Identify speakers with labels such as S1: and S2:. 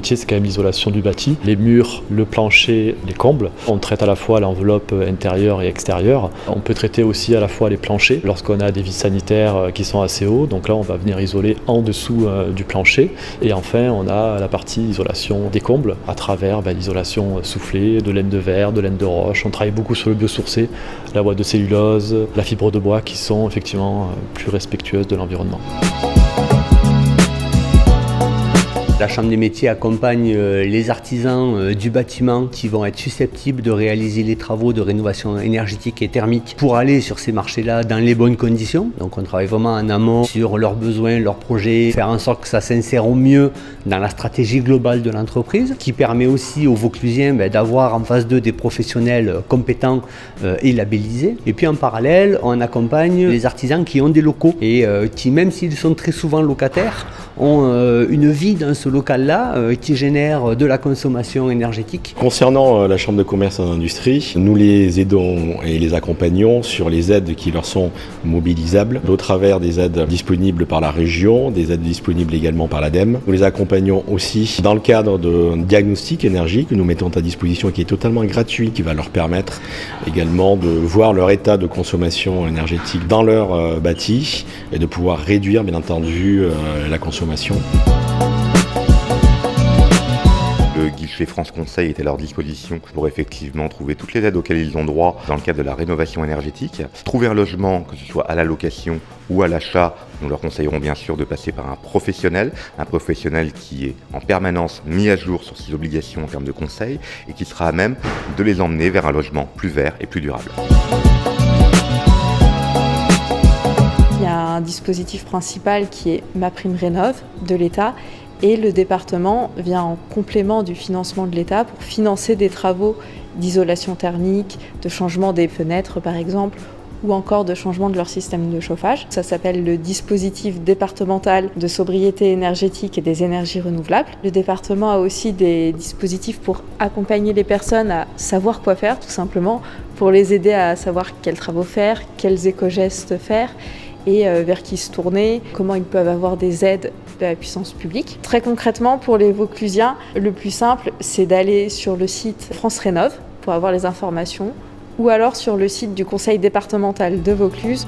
S1: métier, c'est quand même l'isolation du bâti. Les murs, le plancher, les combles. On traite à la fois l'enveloppe intérieure et extérieure. On peut traiter aussi à la fois les planchers lorsqu'on a des vis sanitaires qui sont assez hauts. Donc là, on va venir isoler en dessous du plancher. Et enfin, on a la partie isolation des combles à travers l'isolation soufflée, de laine de verre, de laine de roche. On travaille beaucoup sur le biosourcé, la boîte de cellulose, la fibre de bois qui sont effectivement plus respectueuses de l'environnement.
S2: La Chambre des métiers accompagne les artisans du bâtiment qui vont être susceptibles de réaliser les travaux de rénovation énergétique et thermique pour aller sur ces marchés-là dans les bonnes conditions. Donc on travaille vraiment en amont sur leurs besoins, leurs projets, faire en sorte que ça s'insère au mieux dans la stratégie globale de l'entreprise, qui permet aussi aux Vauclusiens d'avoir en face d'eux des professionnels compétents et labellisés. Et puis en parallèle, on accompagne les artisans qui ont des locaux et qui, même s'ils sont très souvent locataires, ont une vie dans ce local-là qui génère de la consommation énergétique.
S3: Concernant la Chambre de commerce et d'industrie, nous les aidons et les accompagnons sur les aides qui leur sont mobilisables, au travers des aides disponibles par la région, des aides disponibles également par l'ADEME. Nous les accompagnons aussi dans le cadre d'un diagnostic énergie que nous mettons à disposition et qui est totalement gratuit, qui va leur permettre également de voir leur état de consommation énergétique dans leur bâti et de pouvoir réduire bien entendu la consommation.
S4: Le guichet France Conseil est à leur disposition pour effectivement trouver toutes les aides auxquelles ils ont droit dans le cadre de la rénovation énergétique. Trouver un logement, que ce soit à la location ou à l'achat, nous leur conseillerons bien sûr de passer par un professionnel qui est en permanence mis à jour sur ses obligations en termes de conseil et qui sera à même de les emmener vers un logement plus vert et plus durable.
S5: Il y a un dispositif principal qui est MaPrimeRénov' de l'État et le département vient en complément du financement de l'État pour financer des travaux d'isolation thermique, de changement des fenêtres par exemple, ou encore de changement de leur système de chauffage. Ça s'appelle le dispositif départemental de sobriété énergétique et des énergies renouvelables. Le département a aussi des dispositifs pour accompagner les personnes à savoir quoi faire, tout simplement, pour les aider à savoir quels travaux faire, quels éco-gestes faire, et vers qui se tourner, comment ils peuvent avoir des aides de la puissance publique. Très concrètement, pour les Vauclusiens, le plus simple, c'est d'aller sur le site France Rénov' pour avoir les informations, ou alors sur le site du conseil départemental de Vaucluse.